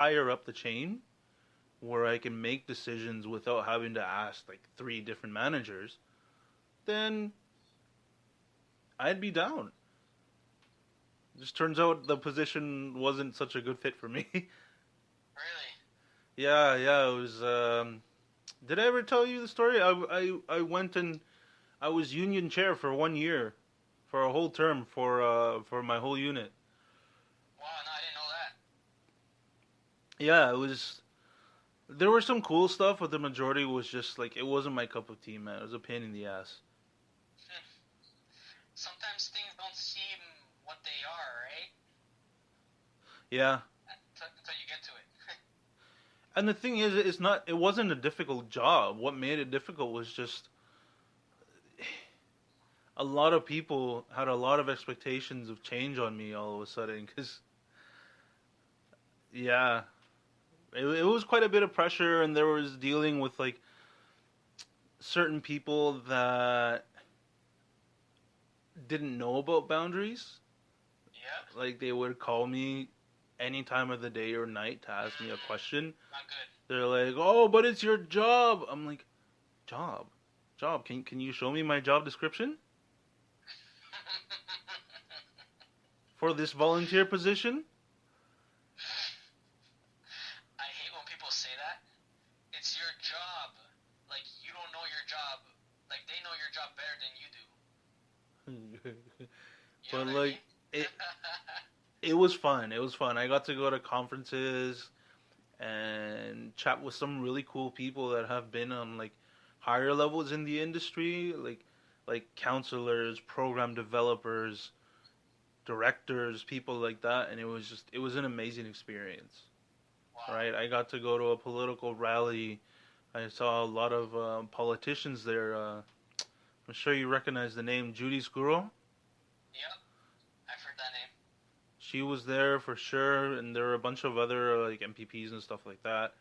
higher up the chain where I can make decisions without having to ask like three different managers, then I'd be down. Just turns out the position wasn't such a good fit for me. Really? Yeah, yeah, it was. Did I ever tell you the story? I went and I was union chair for 1 year, for a whole term for my whole unit. Wow, no, I didn't know that. Yeah, it was. There was some cool stuff, but the majority was just like it wasn't my cup of tea, man. It was a pain in the ass. Hmm. Sometimes things don't seem what they are, right? Yeah, Until you get to it. and the thing is, it's not. It wasn't a difficult job. What made it difficult was just a lot of people had a lot of expectations of change on me all of a sudden. Because yeah, it was quite a bit of pressure, and there was dealing with like certain people that didn't know about boundaries. Yeah. Like they would call me any time of the day or night to ask me a question. Not good. They're like, "Oh, but it's your job." I'm like, "Job, job. Can you show me my job description for this volunteer position?" I hate when people say that. It's your job. Like, you don't know your job. Like, they know your job better than you do. You know But what I like, mean? it it was fun. It was fun. I got to go to conferences and chat with some really cool people that have been on like higher levels in the industry, like counselors, program developers, directors, people like that, and it was an amazing experience. Wow. Right? I got to go to a political rally. I saw a lot of politicians there. I'm sure you recognize the name Judy Scuro. Yep. I've heard that name. She was there for sure, and there were a bunch of other like MPPs and stuff like that,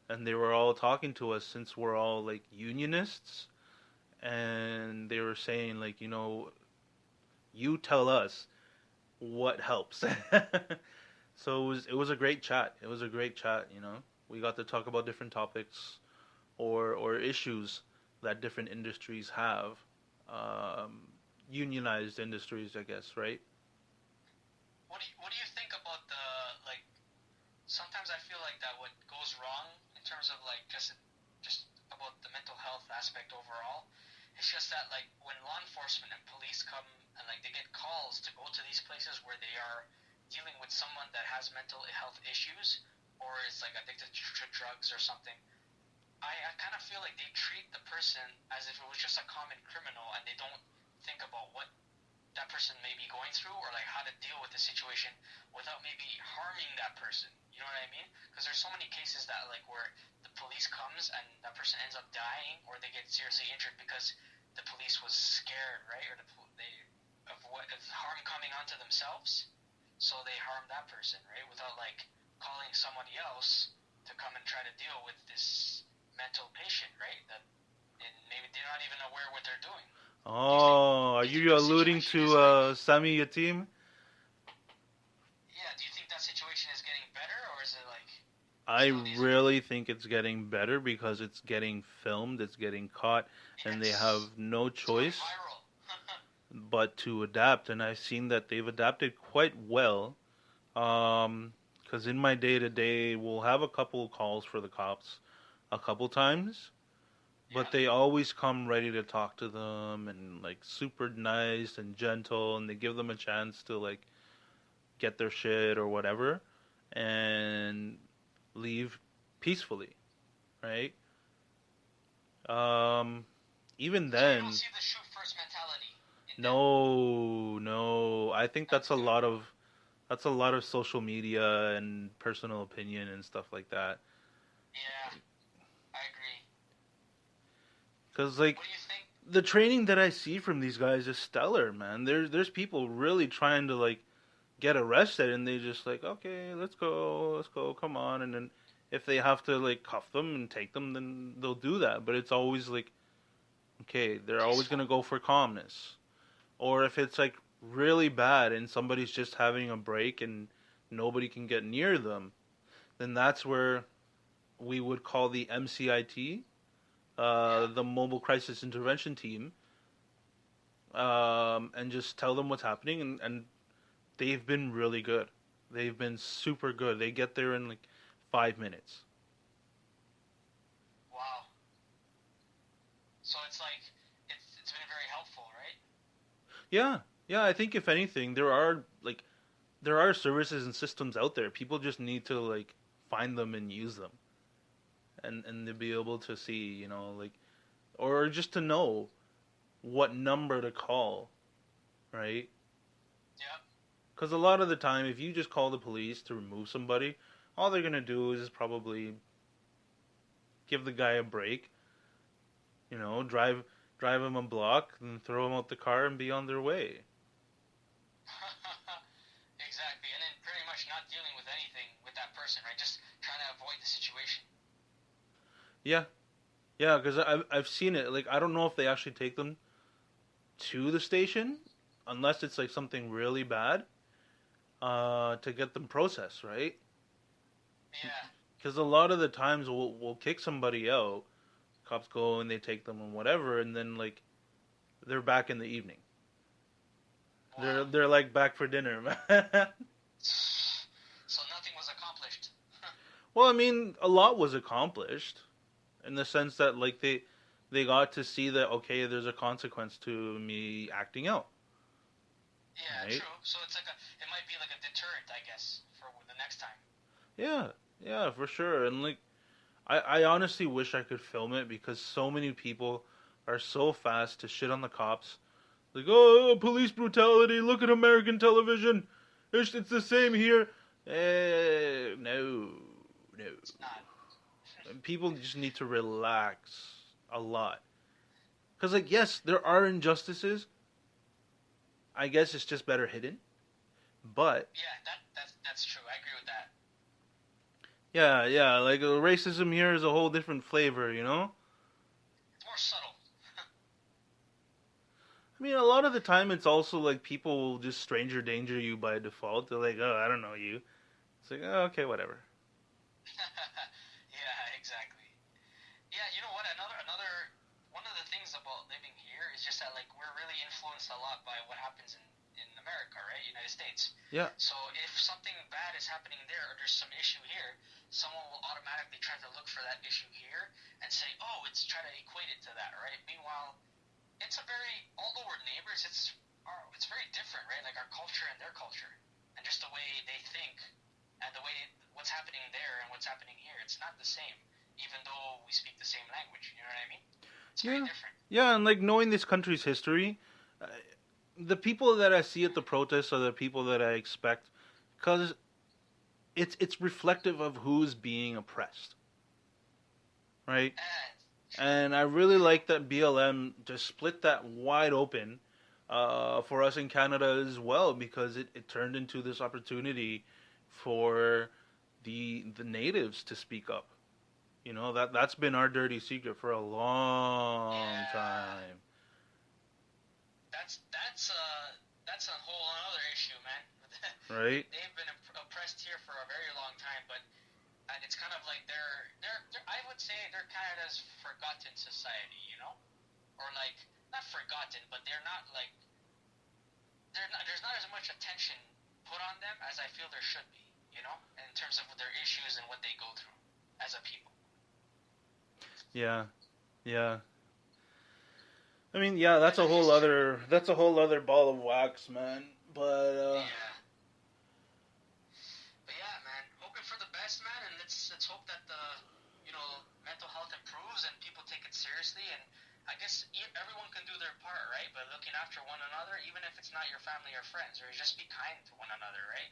and they were all talking to us since we're all like unionists, and they were saying like, you tell us what helps. So it was a great chat. It was a great chat. We got to talk about different topics or issues that different industries have, unionized industries, I guess, right? What do you think about the, like, sometimes I feel like that what goes wrong in terms of, like, just about the mental health aspect overall. It's just that, like, when law enforcement and police come and, like, they get calls to go to these places where they are dealing with someone that has mental health issues or is, like, addicted to drugs or something, I kind of feel like they treat the person as if it was just a common criminal and they don't think about what that person may be going through or like how to deal with the situation without maybe harming that person. You know what I mean? Because there's so many cases that like where the police comes and that person ends up dying or they get seriously injured because the police was scared, right? Or they of harm coming onto themselves, so they harm that person, right? Without like calling somebody else to come and try to deal with this mental patient, right? That and maybe they're not even aware what they're doing. Do you think Oh, are do you think you that alluding situation is to like Sami Yatim? yeah, do you think that situation is getting better or is it like I still needs really think it's getting better because it's getting filmed, it's getting caught, and they yes, have no it's going choice viral. but to adapt. And I've seen that they've adapted quite well. Because in my day to day, we'll have a couple calls for the cops a couple times, but Yeah. they always come ready to talk to them and like super nice and gentle, and they give them a chance to like get their shit or whatever and leave peacefully, right? Um, Even So you don't then, see the shoot first mentality in them. no, no. I think That's good. that's a lot of social media and personal opinion and stuff like that. Yeah, I agree. Cause like What do you think? the training that I see from these guys is stellar, man. There's people really trying to like get arrested, and they just like, okay, let's go, come on, and then if they have to like cuff them and take them, then they'll do that. But it's always like, okay, they're always Peaceful. gonna go for calmness. Or if it's like really bad and somebody's just having a break and nobody can get near them, then that's where we would call the MCIT, Yeah. the Mobile Crisis Intervention Team, and just tell them what's happening. And they've been really good. They've been super good. They get there in like 5 minutes. Wow. So it's like it's been very helpful, right? Yeah, yeah. I think if anything, there are services and systems out there. People just need to like find them and use them, and to be able to see, like, or just to know what number to call, right? Yep. Because a lot of the time, if you just call the police to remove somebody, all they're gonna do is probably give the guy a break, drive him a block, and throw him out the car and be on their way. Exactly, and then pretty much not dealing with anything with that person, right? Just trying to avoid the situation. Yeah, yeah. Because I've seen it. Like I don't know if they actually take them to the station, unless it's like something really bad, to get them processed, right? Yeah. Because a lot of the times we'll kick somebody out, cops go and they take them and whatever, and then like they're back in the evening. They're Wow. they're like back for dinner, man. So nothing was accomplished. Well, I mean, a lot was accomplished in the sense that like they got to see that okay, there's a consequence to me acting out, Yeah, right? true. So it's like it might be like a deterrent, I guess, for the next time. Yeah, yeah, for sure. And like I honestly wish I could film it because so many people are so fast to shit on the cops. Like, oh, police brutality. Look at American television. It's the same here. No, no. It's not. People just need to relax a lot. Because, like, yes, there are injustices. I guess it's just better hidden. But, Yeah, that's true. I agree with that. yeah, yeah, like, racism here is a whole different flavor, It's more subtle. I mean, a lot of the time it's also like people will just stranger danger you by default. They're like, oh, I don't know you. It's like, oh, okay, whatever. Yeah, exactly. Yeah, you know what? Another one of the things about living here is just that like we're really influenced a lot by what happens in America, right? United States. Yeah, So if something bad is happening there or there's some issue here, someone will automatically try to look for that issue here and say, "Oh, it's try to equate it to that," right? Meanwhile, it's a very although we're neighbors, it's very different, right? Like our culture and their culture, and just the way they think, and the way what's happening there and what's happening here, it's not the same. Even though we speak the same language, you know what I mean? It's very yeah, different. yeah. And like knowing this country's history, the people that I see at the protests are the people that I expect, because it's reflective of who's being oppressed, right? And And I really like that BLM just split that wide open for us in Canada as well because it turned into this opportunity for the natives to speak up. That's been our dirty secret for a long yeah, time, that's that's uh that's a whole another issue, man. right? They've been oppressed here for a very long time, but it's kind of like they're I would say they're Canada's forgotten society, you know, or like not forgotten, but they're not like there's not as much attention put on them as I feel there should be, you know, in terms of their issues and what they go through as a people. Yeah, yeah. I mean, yeah, And the history. that's a whole other ball of wax, man. But Yeah. But yeah, man, hoping for the best, man, and let's hope that the mental health improves and people take it seriously. And I guess everyone can do their part, right? By looking after one another, even if it's not your family or friends, or just be kind to one another, right?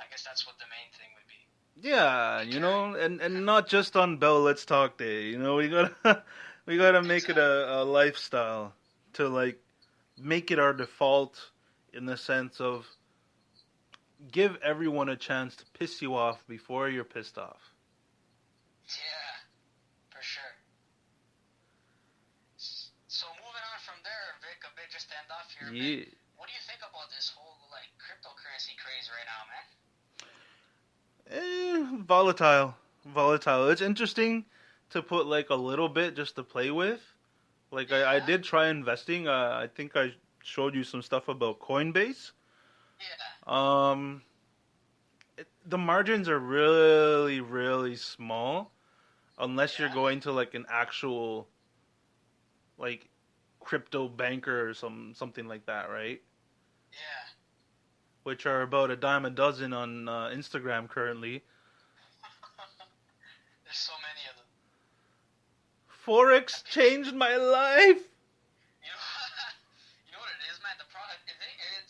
I guess that's what the main thing would be. yeah, Be caring. and not just on Bell Let's Talk Day. We gotta we gotta make it Exactly. a lifestyle to like make it our default in the sense of give everyone a chance to piss you off before you're pissed off. Yeah, for sure. So moving on from there, Vic, a bit just to end off here a bit. Yeah. What do you think about this whole like cryptocurrency craze right now, man? Volatile. It's interesting to put like a little bit just to play with. Like I Yeah, did try investing. I think I showed you some stuff about Coinbase. yeah, Um, the margins are really, really small unless you're yeah, going to like an actual like crypto banker or something like that, right? yeah. Which are about a dime a dozen on Instagram currently. There's so many of them. Forex And people, changed my life. you know, you know what it is, man. The product,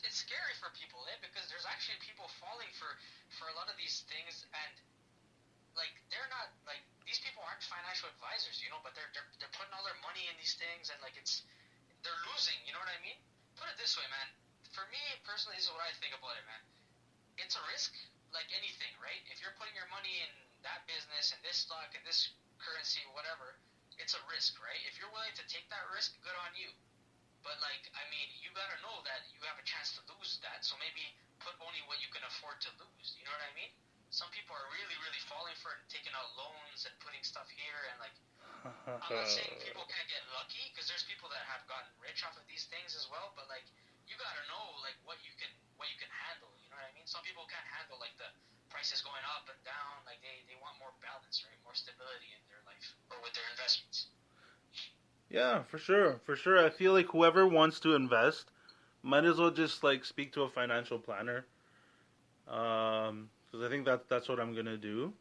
it's scary for people, because there's actually people falling for a lot of these things, and like they're not like these people aren't financial advisors, but they're putting all their money in these things, and like they're losing. You know what I mean? Put it this way, man. For me personally, this is what I think about it, man. It's a risk, like anything, right? If you're putting your money in that business and this stock and this currency, whatever, it's a risk, right? If you're willing to take that risk, good on you. But like, I mean, you gotta know that you have a chance to lose that. So maybe put only what you can afford to lose. You know what I mean? Some people are really, really falling for it and taking out loans and putting stuff here. And like, I'm not saying people can't get lucky, because there's people that have gotten rich off of these things as well. But like, you gotta know like what you can handle. You know what I mean? Some people can't handle like the prices going up and down. Like they want more balance, right? More stability in their life or with their investments. Yeah, for sure, for sure. I feel like whoever wants to invest might as well just like speak to a financial planner. Because I think that's what I'm gonna do.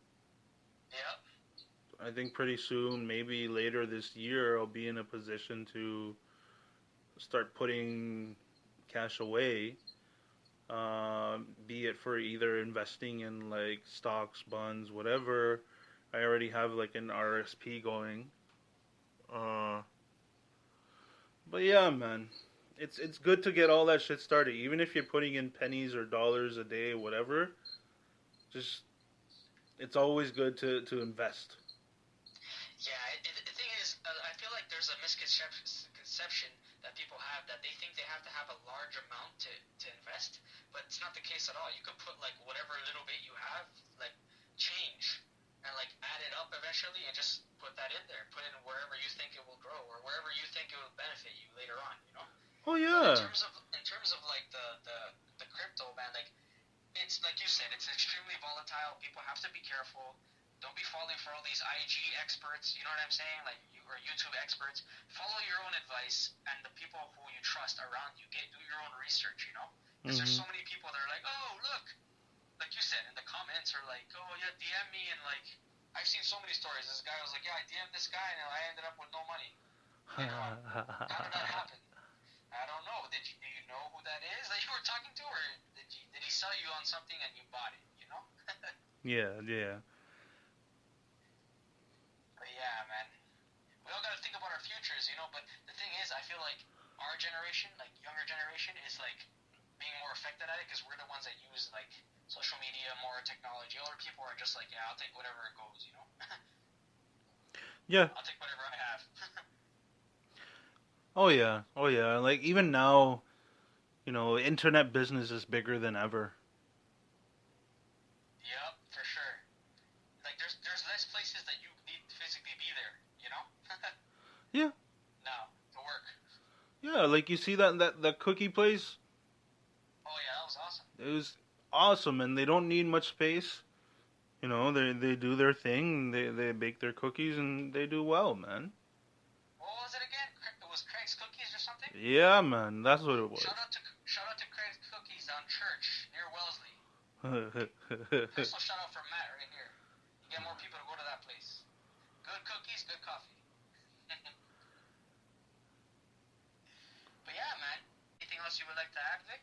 Yep. I think pretty soon, maybe later this year, I'll be in a position to start putting cash away. Be it for either investing in like stocks, bonds, whatever. I already have like an RSP going. Uh, but yeah, man, it's good to get all that shit started. Even if you're putting in pennies or dollars a day, whatever. Just it's always good to invest. Yeah, the thing is, I feel like there's a misconception that people have, that they think they have to have a large amount to invest, but it's not the case at all. You can put like whatever little bit you have, like change, and like add it up eventually, and just put that in there. Put it in wherever you think it will grow, or wherever you think it will benefit you later on. Oh But in yeah. terms of like the crypto, man, like it's like you said, it's extremely volatile. People have to be careful. Don't be falling for all these IG experts. You know what I'm saying? Like or YouTube experts. Follow your own advice and the people who you trust around you. Do your own research. Because there's Hmm. so many people that are like, oh look, like you said, and the comments are like, oh yeah, DM me, and like I've seen so many stories. This guy was like, yeah, I DM'd this guy and I ended up with no money later on. How did that happen? I don't know. Do you know who that is that you were talking to, or did he sell you on something and you bought it? Yeah, yeah. But yeah, man, we all gotta think about our futures, But the thing is, I feel like our generation, like younger generation, is like being more affected at it because we're the ones that use like social media, more technology. Older people are just like, yeah, I'll take whatever it goes. Yeah. I'll take whatever I have. Oh yeah. Oh yeah. Like even now, internet business is bigger than ever. Yep, for sure. Like there's less places that you need to physically be there. Yeah. Now to work. Yeah, like you see that cookie place? Oh yeah, that was awesome. It was awesome and they don't need much space. They do their thing, they bake their cookies and they do well, man. What was it again? It was Craig's Cookies or something. Yeah, man, that's what it was. Shout out to Craig's Cookies on Church near Wellesley. Personal shout out for Matt right here. You get more people to go to that place. Good cookies, good coffee. But yeah, man. Anything else you would like to add, Vic?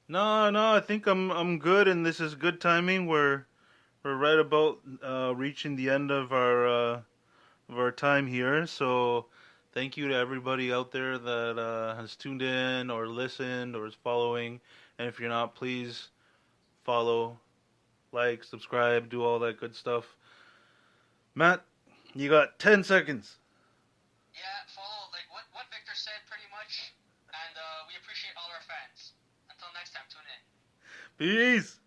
No, no, I think I'm good and this is good timing. We're right about reaching the end of our time here. So thank you to everybody out there that has tuned in or listened or is following. And if you're not, please follow, like, subscribe, do all that good stuff. Matt, you got 10 seconds. Yeah, follow like what Victor said pretty much. And we appreciate all our fans. Until next time, tune in. Peace.